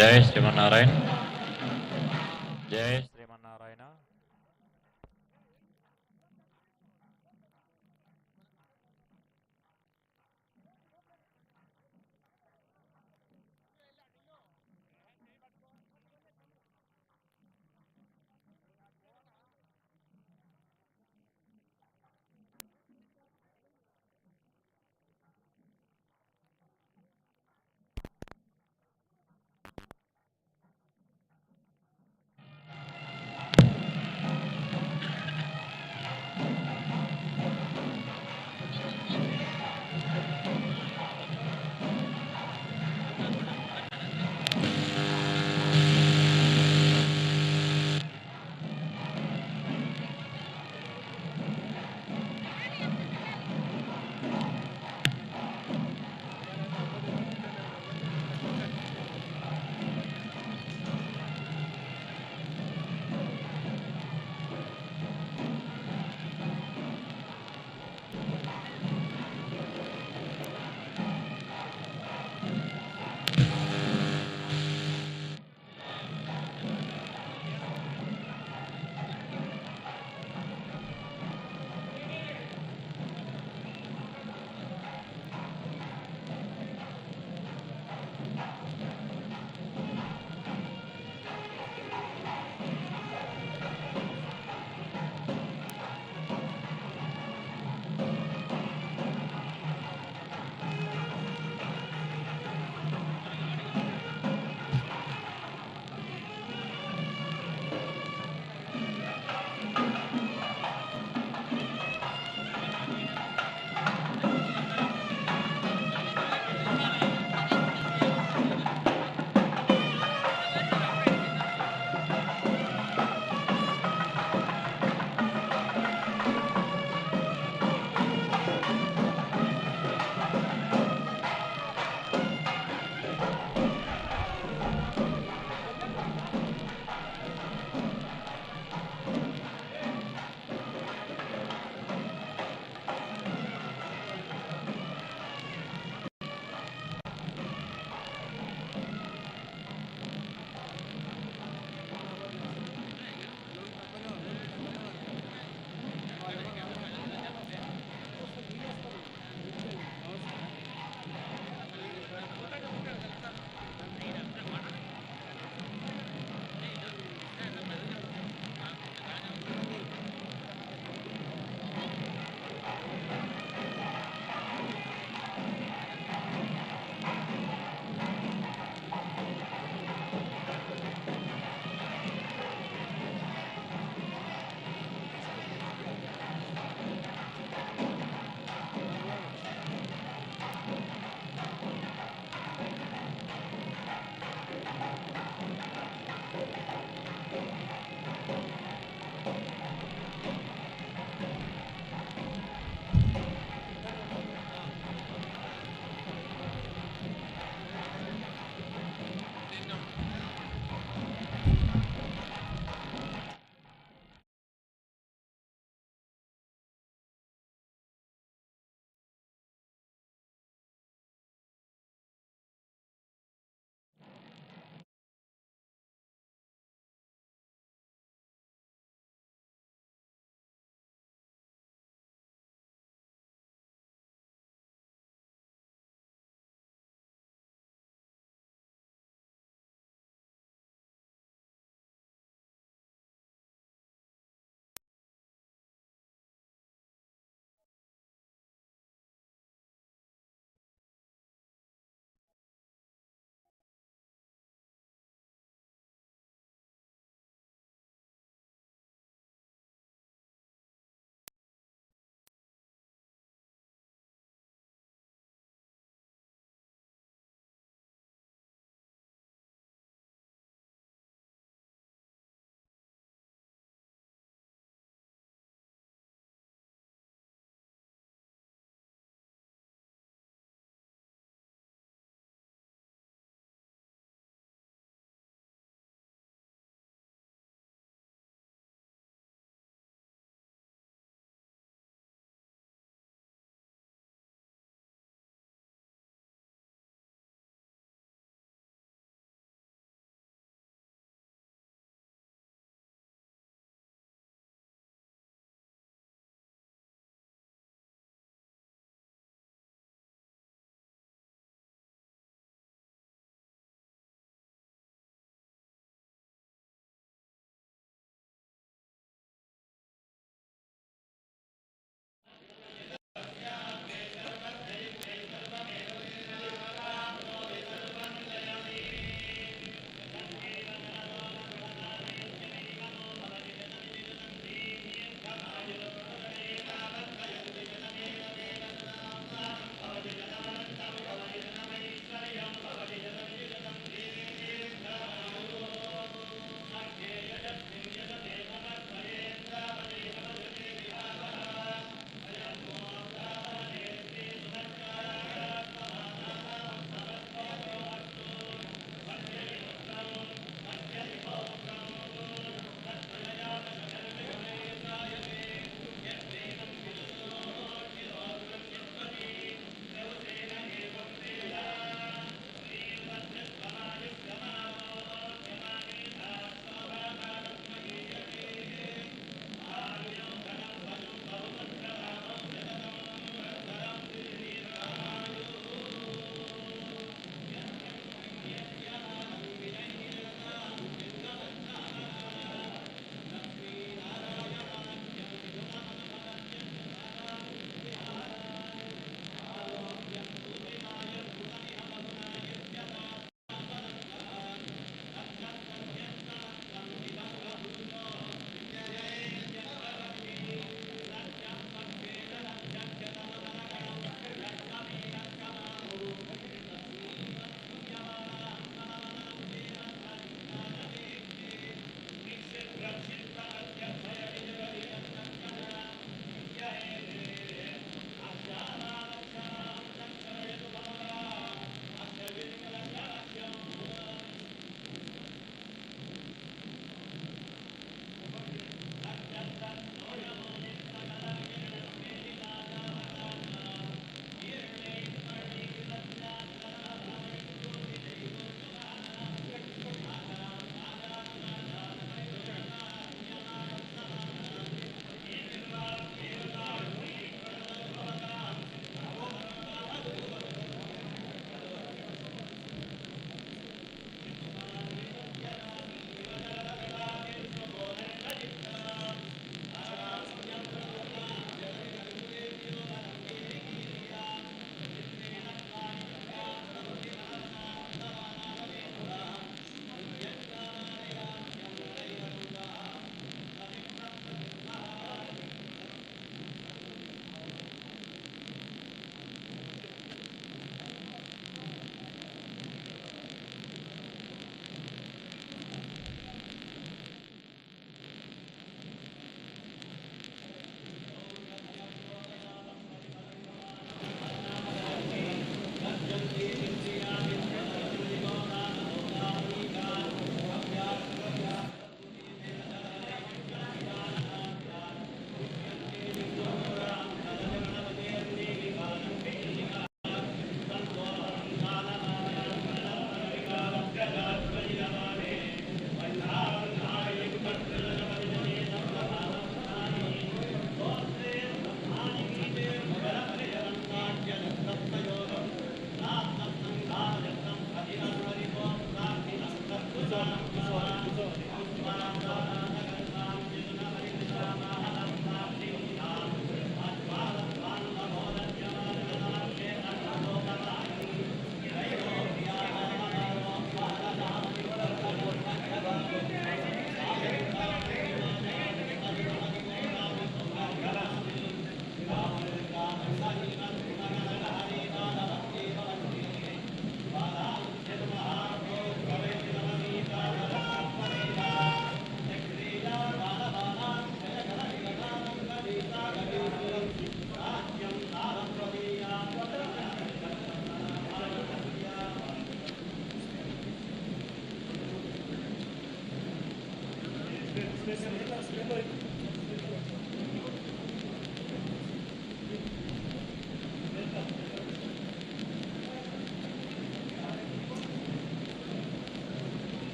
జై శ్రీమన్నారాయణ. జై శ్రీమన్నారాయణ.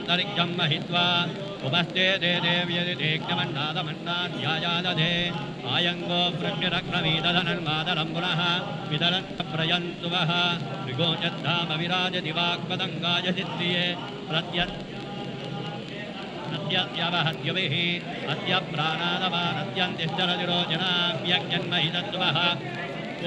अन्तरिक्षं महित्वा उपस्थे दे देव्यदिदेक्ष्यमन्नादमन्नाध्यायादधे आयङ्गो वृक्षरक्ष्मवीदधनन्मादरं पुनः विदरन् प्रयन्तु वः मृगोचद्धाम विराजति वाक्पदङ्गाय सिद्धिये प्रत्यवहद्युभिः अद्य प्राणादवानद्यन्तिश्चरतिरोचनाव्यज्ञन्महितत्वः ॐ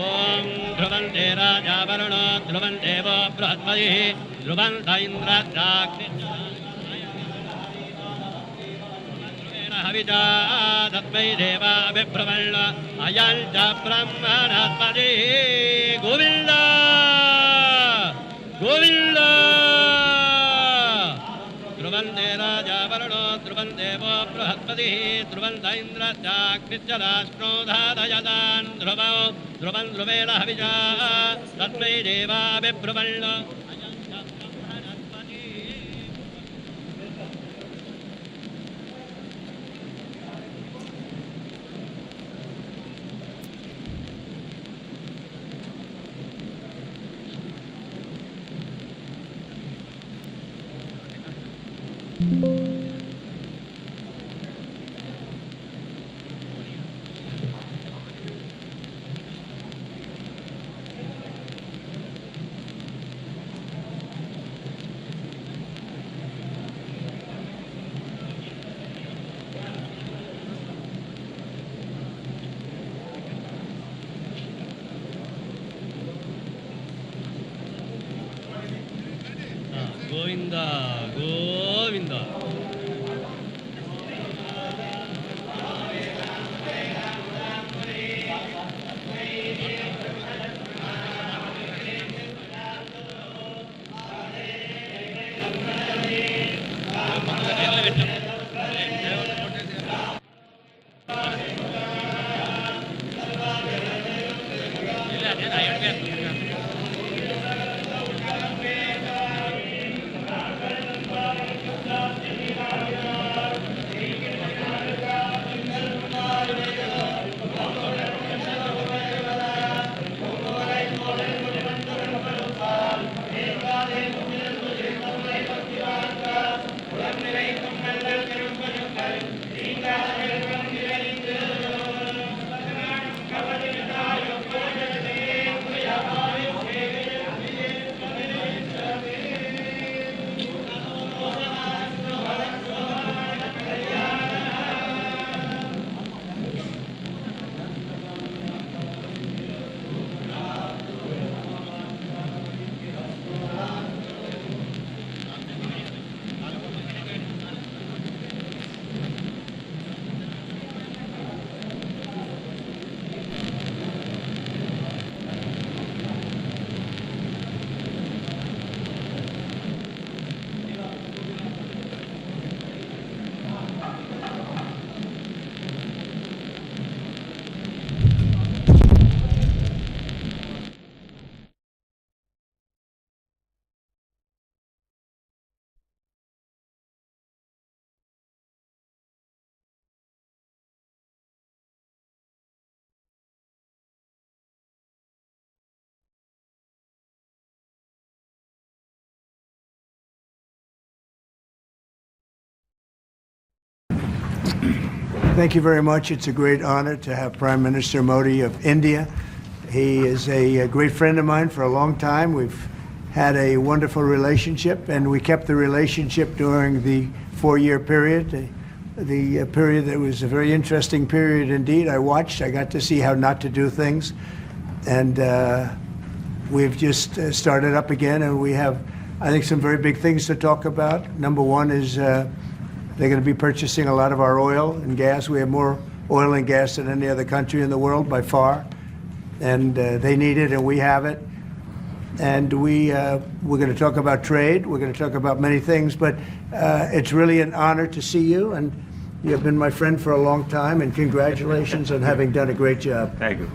ध्रुवन्ते राजा वरुणो ध्रुवन् देवो बृहस्पतिः ध्रुवन्त इन्द्राद्राग्निर्वेण हविषा तस्मै देवा विभ्रवन् अयं च ब्रह्मणस्पतिः गोविन्द गोविन्द ध्रुवन्ते राजा वरुणो ध्रुवन् देवो बृहस्पतिः ध्रुवन्त इन्द्रश्चाग्निश्चराश्नोधादयदान् ध्रुवन् ध्रुवेण हविषा तस्मै देवा विभ्रवन् Govind Govind Thank you very much. It's a great honor to have Prime Minister Modi of India. He is a great friend of mine for a long time. We've had a wonderful relationship, and we kept the relationship during the 4-year period, the period that was a very interesting period indeed. I got to see how not to do things, and we've just started up again, and we have, I think, some very big things to talk about. Number one is they're going to be purchasing a lot of our oil and gas. We have more oil and gas than any other country in the world by far, and they need it, and we have it. And we're going to talk about trade. We're going to talk about many things, but it's really an honor to see you, and you have been my friend for a long time, and congratulations on having done a great job. Thank you.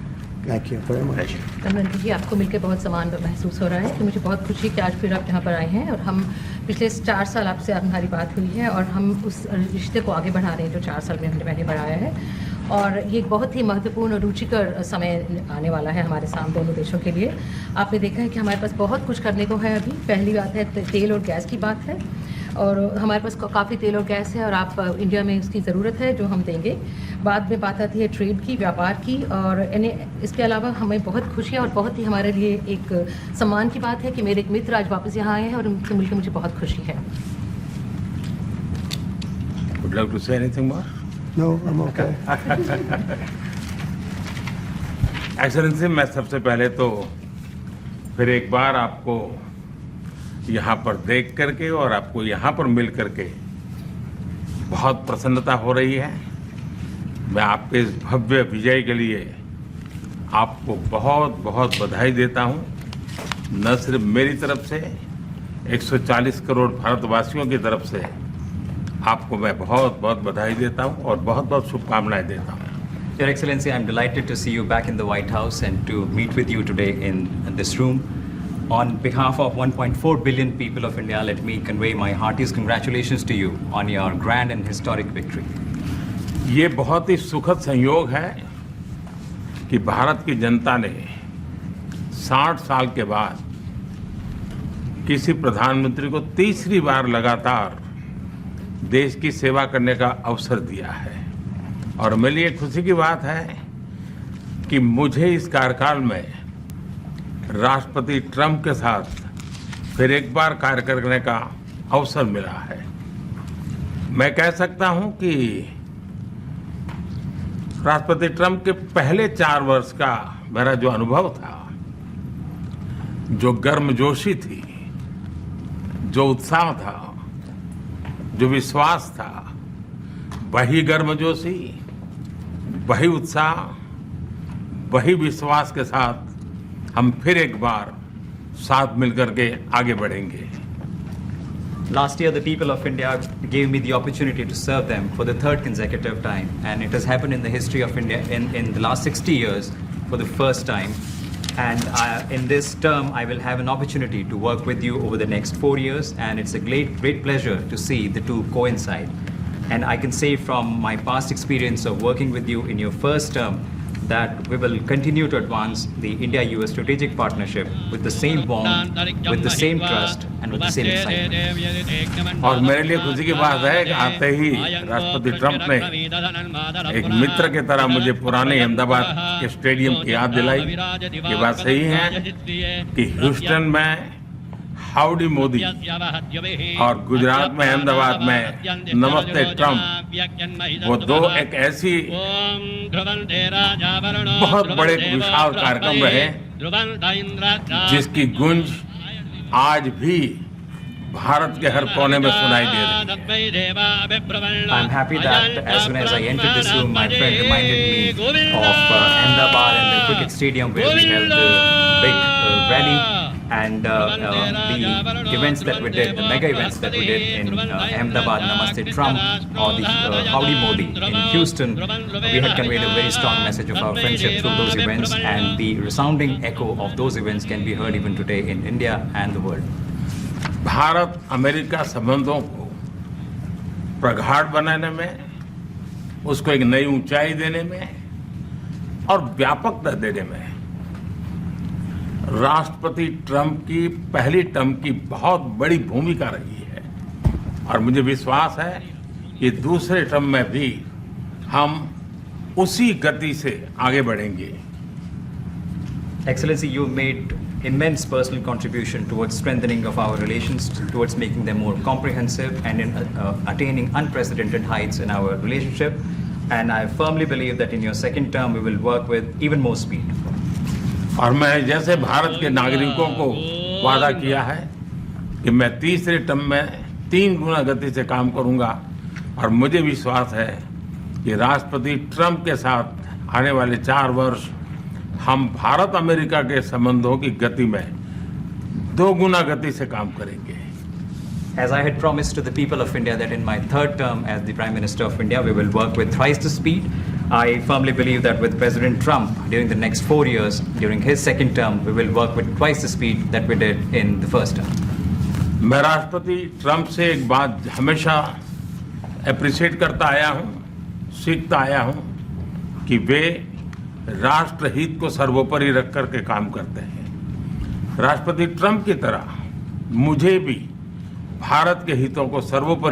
Thank you very much. प्रधानमंत्री जी, आपको मिलकर बहुत समान महसूस हो रहा है कि मुझे बहुत खुशी है कि आज फिर आप यहाँ पर आए हैं और हम पिछले 4 साल आपसे हमारी बात हुई है और हम उस रिश्ते को आगे बढ़ा रहे हैं जो 4 साल में हमने पहले बढ़ाया है। और ये एक बहुत ही महत्वपूर्ण और रुचिकर समय आने वाला है हमारे सामने दोनों देशों के लिए। आपने देखा है कि हमारे पास बहुत कुछ करने को है। अभी पहली बात है तेल और गैस की बात है। और हमारे पास काफ़ी तेल और गैस है और आप इंडिया में इसकी ज़रूरत है जो हम देंगे। बाद में बात आती है ट्रेड की, व्यापार की, और इसके अलावा हमें बहुत खुशी है और बहुत ही हमारे लिए एक सम्मान की बात है कि मेरे एक मित्र आज वापस यहाँ आए हैं और उनसे मिलकर मुझे बहुत खुशी है। Would you like to say anything more? No, I'm okay. Excellency, मैं सबसे पहले तो फिर एक बार आपको यहाँ पर देख करके और आपको यहाँ पर मिल करके बहुत प्रसन्नता हो रही है। मैं आपके इस भव्य विजय के लिए आपको बहुत बहुत बधाई देता हूँ। न सिर्फ मेरी तरफ से, 140 करोड़ भारतवासियों की तरफ से आपको मैं बहुत बहुत बधाई देता हूँ और बहुत बहुत शुभकामनाएं देता हूँ। Your Excellency, I'm delighted to see you back in the White House and to meet with you today in this room. On behalf of 1.4 billion people of India, let me convey my heartiest congratulations to you on your grand and historic victory. ये बहुत ही सुखद संयोग है कि भारत की जनता ने 60 साल के बाद किसी प्रधानमंत्री को तीसरी बार लगातार देश की सेवा करने का अवसर दिया है। और मेरे लिए खुशी की बात है कि मुझे इस कार्यकाल में राष्ट्रपति ट्रंप के साथ फिर एक बार कार्य करने का अवसर मिला है। मैं कह सकता हूं कि राष्ट्रपति ट्रंप के पहले 4 वर्ष का मेरा जो अनुभव था, जो गर्मजोशी थी, जो उत्साह था, जो विश्वास था, वही गर्मजोशी, वही उत्साह, वही विश्वास के साथ हम फिर एक बार साथ मिलकर के आगे बढ़ेंगे। Last year, the people of India gave me the opportunity to serve them for the 3rd consecutive time, and it has happened in the history of India in the last 60 years for the first time. And in this term, I will have an opportunity to work with you over the next 4 years, and it's a great pleasure to see the two coincide. And I can say from my past experience of working with you in your first term that we will continue to advance the India-US strategic partnership with the same bond, with the same trust, and with the same excitement. और मेरे लिए खुशी की बात है कि आते ही राष्ट्रपति ट्रंप ने एक मित्र की तरह मुझे पुराने अहमदाबाद के स्टेडियम की याद दिलाई। ये बात सही है कि ह्यूस्टन में हाउडी मोदी और गुजरात में अहमदाबाद में नमस्ते ट्रंप, वो दो एक ऐसी बहुत बड़े विशाल कार्यक्रम रहे जिसकी गूंज आज भी भारत के हर कोने में सुनाई दे रही है। I'm happy that as soon as I entered this room, my friend reminded me of Ahmedabad and the cricket stadium where we held the big rally and the events that we did, the mega events that we did in Ahmedabad, Namaste Trump, or the Howdy Modi in Houston. We had conveyed a very strong message of our friendship through those events, and the resounding echo of those events can be heard even today in India and the world. Bharat America संबंधों को प्रगाढ़ बनाने में, उसको एक नई ऊंचाई देने में और व्यापकता देने में राष्ट्रपति ट्रंप की पहली टर्म की बहुत बड़ी भूमिका रही है। और मुझे विश्वास है कि दूसरे टर्म में भी हम उसी गति से आगे बढ़ेंगे। Excellency, you made immense personal contribution towards strengthening of our relations, towards making them more comprehensive, and in attaining unprecedented heights in our relationship. And I firmly believe that in your second term, we will work with even more speed. और मैं जैसे भारत के नागरिकों को वादा किया है कि मैं तीसरे टर्म में 3 गुना गति से काम करूंगा, और मुझे विश्वास है कि राष्ट्रपति ट्रंप के साथ आने वाले 4 वर्ष हम भारत अमेरिका के संबंधों की गति में 2 गुना गति से काम करेंगे। As I had promised to the people of India that in my 3rd term as the Prime Minister of India, we will work with thrice the speed. I firmly believe that with President Trump during the next 4 years, during his second term, we will work with twice the speed that we did in the first term. मैं राष्ट्रपति Trump से एक बात हमेशा appreciate करता आया हूं, सीखता आया हूं कि वे राष्ट्रहित को सर्वोपरि रख करके काम करते हैं। राष्ट्रपति ट्रंप की तरह मुझे भी भारत के हितों को सर्वोपरि